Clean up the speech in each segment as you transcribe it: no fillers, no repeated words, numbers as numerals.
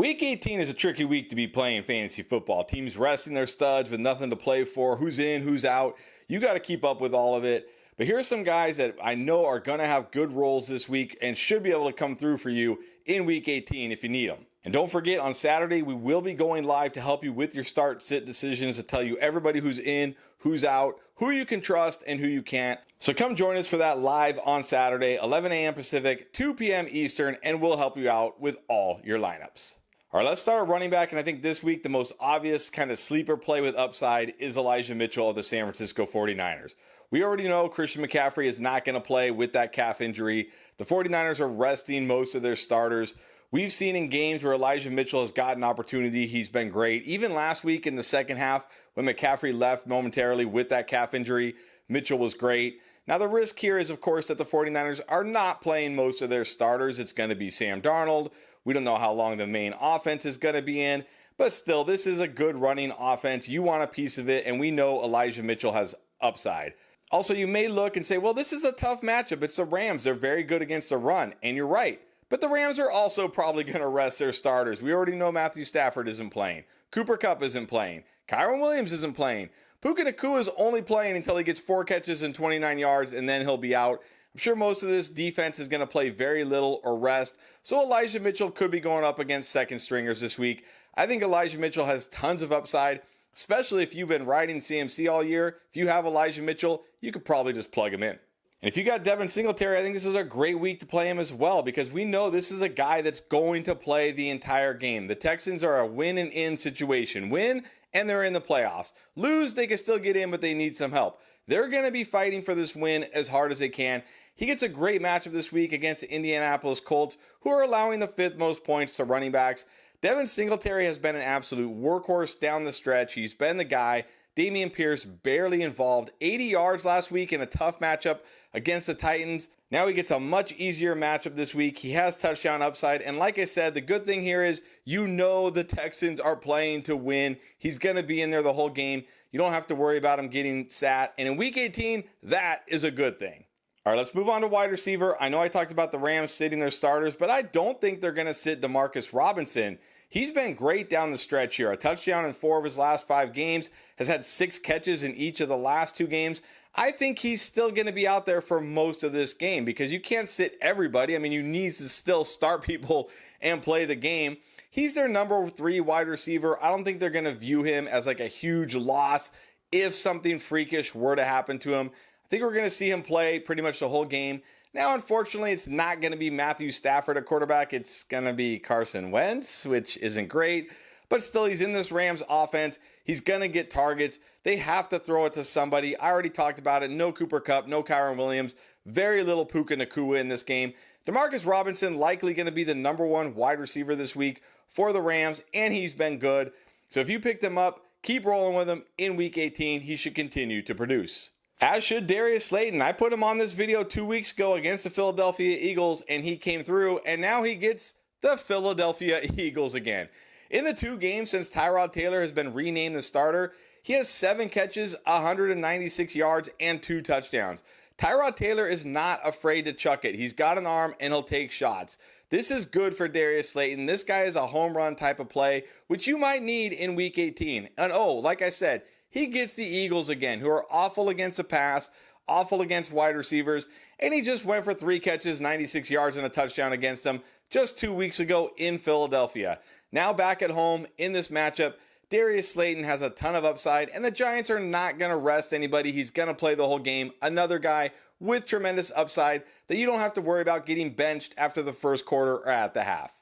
Week 18 is a tricky week to be playing fantasy football. Teams resting their studs with nothing to play for. Who's in, who's out. You got to keep up with all of it. But here are some guys that I know are going to have good roles this week and should be able to come through for you in Week 18 if you need them. And don't forget, on Saturday, we will be going live to help you with your start-sit decisions, to tell you everybody who's in, who's out, who you can trust, and who you can't. So come join us for that live on Saturday, 11 a.m. Pacific, 2 p.m. Eastern, and we'll help you out with all your lineups. All right, let's start at running back, and I think this week the most obvious kind of sleeper play with upside is Elijah Mitchell of the San Francisco 49ers. We already know Christian McCaffrey is not going to play with that calf injury. The 49ers are resting most of their starters. We've seen in games where Elijah Mitchell has gotten opportunity, he's been great. Even last week in the second half, when McCaffrey left momentarily with that calf injury, Mitchell was great. Now the risk here is, of course, that the 49ers are not playing most of their starters. It's going to be Sam Darnold. We don't know how long the main offense is going to be in, but still, this is a good running offense. You want a piece of it, and we know Elijah Mitchell has upside. Also, you may look and say, well, this is a tough matchup. It's the Rams. They're very good against the run, and you're right. But the Rams are also probably going to rest their starters. We already know Matthew Stafford isn't playing. Cooper Kupp isn't playing. Kyren Williams isn't playing. Puka Nacua is only playing until he gets 4 catches and 29 yards, and then he'll be out. I'm sure most of this defense is going to play very little or rest, so Elijah Mitchell could be going up against second stringers this week. I think Elijah Mitchell has tons of upside, especially if you've been riding CMC all year. If you have Elijah Mitchell, you could probably just plug him in. And if you got Devin Singletary, I think this is a great week to play him as well, because we know this is a guy that's going to play the entire game. The Texans are a win and in situation. Win, and they're in the playoffs. Lose, they can still get in, but they need some help. They're going to be fighting for this win as hard as they can. He gets a great matchup this week against the Indianapolis Colts, who are allowing the 5th most points to running backs. Devin Singletary has been an absolute workhorse down the stretch. He's been the guy. Dameon Pierce barely involved. 80 yards last week in a tough matchup against the Titans. Now he gets a much easier matchup this week. He has touchdown upside. And like I said, the good thing here is you know the Texans are playing to win. He's going to be in there the whole game. You don't have to worry about him getting sat. And in Week 18, that is a good thing. All right, let's move on to wide receiver. I know I talked about the Rams sitting their starters, but I don't think they're going to sit Demarcus Robinson. He's been great down the stretch here. A touchdown in 4 of his last 5 games, has had 6 catches in each of the last 2 games. I think he's still going to be out there for most of this game because you can't sit everybody. I mean, you need to still start people and play the game. He's their number 3 wide receiver. I don't think they're going to view him as like a huge loss if something freakish were to happen to him. I think we're going to see him play pretty much the whole game. Now, unfortunately, it's not going to be Matthew Stafford at quarterback. It's going to be Carson Wentz, which isn't great. But still, he's in this Rams offense. He's going to get targets. They have to throw it to somebody. I already talked about it. No Cooper Kupp, no Kyren Williams. Very little Puka Nacua in this game. Demarcus Robinson likely going to be the number 1 wide receiver this week for the Rams, and he's been good. So if you picked him up, keep rolling with him in Week 18. He should continue to produce. As should Darius Slayton. I put him on this video 2 weeks ago against the Philadelphia Eagles, and he came through, and now he gets the Philadelphia Eagles again. In the 2 games since Tyrod Taylor has been renamed the starter, he has 7 catches, 196 yards, and 2 touchdowns. Tyrod Taylor is not afraid to chuck it. He's got an arm, and he'll take shots. This is good for Darius Slayton. This guy is a home run type of play, which you might need in Week 18. And like I said, he gets the Eagles again, who are awful against the pass, awful against wide receivers, and he just went for 3 catches, 96 yards, and a touchdown against them just 2 weeks ago in Philadelphia. Now back at home in this matchup, Darius Slayton has a ton of upside, and the Giants are not going to rest anybody. He's going to play the whole game. Another guy with tremendous upside that you don't have to worry about getting benched after the first quarter or at the half.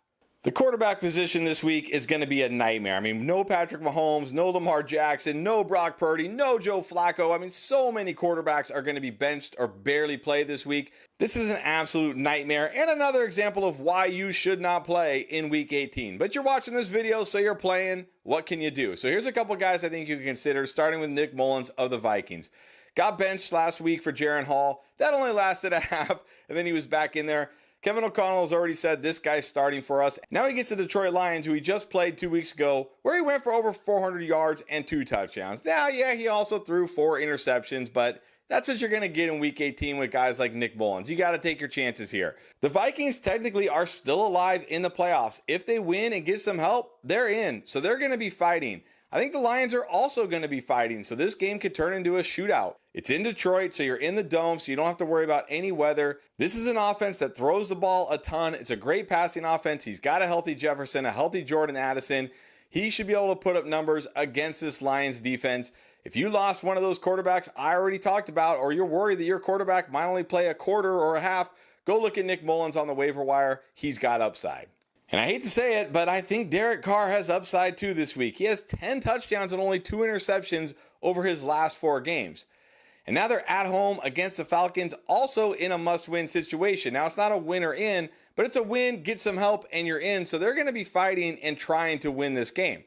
The quarterback position this week is going to be a nightmare. I mean, no Patrick Mahomes, no Lamar Jackson, no Brock Purdy, no Joe Flacco. I mean, so many quarterbacks are going to be benched or barely play this week. This is an absolute nightmare and another example of why you should not play in Week 18. But you're watching this video, so you're playing. What can you do? So here's a couple guys I think you can consider, starting with Nick Mullins of the Vikings. Got benched last week for Jaren Hall. That only lasted a half, and then he was back in there. Kevin O'Connell has already said this guy's starting for us. Now he gets the Detroit Lions, who he just played 2 weeks ago, where he went for over 400 yards and 2 touchdowns. Now, yeah, he also threw 4 interceptions, but That's what you're going to get in week 18 with guys like Nick Mullens. You got to take your chances here. The Vikings technically are still alive in the playoffs. If they win and get some help, they're in. So they're going to be fighting. I think the Lions are also going to be fighting. So this game could turn into a shootout. It's in Detroit, so you're in the dome, so you don't have to worry about any weather. This is an offense that throws the ball a ton. It's a great passing offense. He's got a healthy Jefferson, a healthy Jordan Addison. He should be able to put up numbers against this Lions defense. If you lost one of those quarterbacks I already talked about, or you're worried that your quarterback might only play a quarter or a half, go look at Nick Mullens on the waiver wire. He's got upside. And I hate to say it, but I think Derek Carr has upside too this week. He has 10 touchdowns and only 2 interceptions over his last 4 games. And now they're at home against the Falcons, also in a must-win situation. Now, it's not a win or in, but it's a win, get some help, and you're in. So they're going to be fighting and trying to win this game.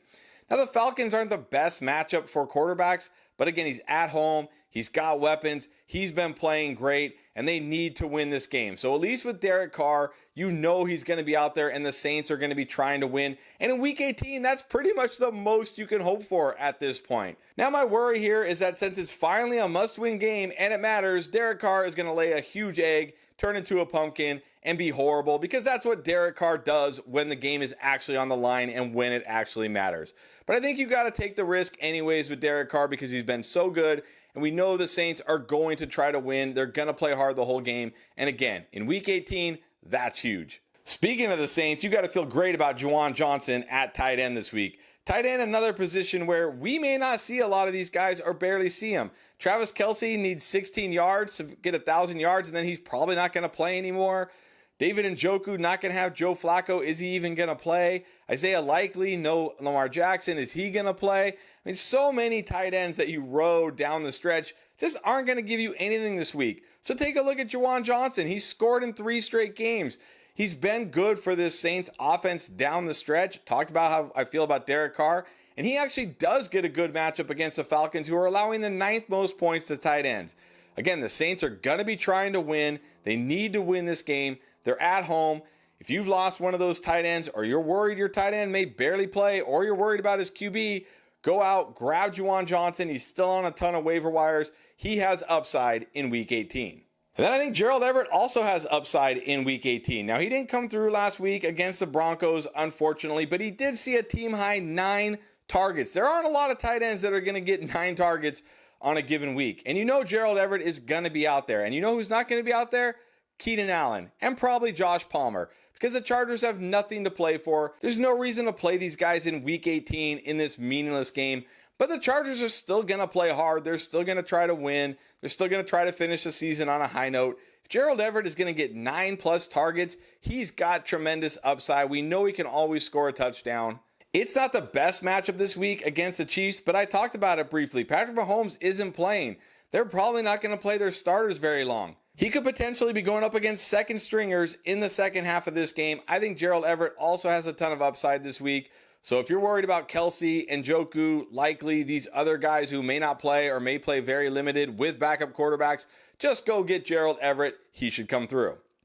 Now, the Falcons aren't the best matchup for quarterbacks, but again, he's at home. He's got weapons. He's been playing great, and they need to win this game. So at least with Derek Carr, you know he's going to be out there, and the Saints are going to be trying to win. And in Week 18, that's pretty much the most you can hope for at this point. Now, my worry here is that since it's finally a must-win game, and it matters, Derek Carr is going to lay a huge egg, turn into a pumpkin, and be horrible, because that's what Derek Carr does when the game is actually on the line and when it actually matters. But I think you got to take the risk anyways with Derek Carr because he's been so good, and we know the Saints are going to try to win. They're going to play hard the whole game. And again, in Week 18, that's huge. Speaking of the Saints, you got to feel great about Juwan Johnson at tight end this week. Tight end, another position where we may not see a lot of these guys or barely see them. Travis Kelce needs 16 yards to get 1,000 yards, and then he's probably not going to play anymore. David Njoku not going to have Joe Flacco. Is he even going to play? Isaiah Likely, no Lamar Jackson. Is he going to play? I mean, so many tight ends that you rode down the stretch just aren't going to give you anything this week. So take a look at Juwan Johnson. He's scored in 3 straight games. He's been good for this Saints offense down the stretch. Talked about how I feel about Derek Carr. And he actually does get a good matchup against the Falcons, who are allowing the 9th most points to tight ends. Again, the Saints are going to be trying to win. They need to win this game. They're at home. If you've lost one of those tight ends, or you're worried your tight end may barely play, or you're worried about his QB, go out, grab Juwan Johnson. He's still on a ton of waiver wires. He has upside in Week 18. And then I think Gerald Everett also has upside in Week 18. Now, he didn't come through last week against the Broncos, unfortunately, but he did see a team-high 9 targets. There aren't a lot of tight ends that are going to get 9 targets on a given week. And you know Gerald Everett is going to be out there. And you know who's not going to be out there? Keenan Allen, and probably Josh Palmer, because the Chargers have nothing to play for. There's no reason to play these guys in Week 18 in this meaningless game, but the Chargers are still going to play hard. They're still going to try to win. They're still going to try to finish the season on a high note. If Gerald Everett is going to get 9+ targets, he's got tremendous upside. We know he can always score a touchdown. It's not the best matchup this week against the Chiefs, but I talked about it briefly. Patrick Mahomes isn't playing. They're probably not going to play their starters very long. He could potentially be going up against second stringers in the second half of this game. I think Gerald Everett also has a ton of upside this week. So if you're worried about Kelce and Njoku, Likely, these other guys who may not play or may play very limited with backup quarterbacks, just go get Gerald Everett. He should come through.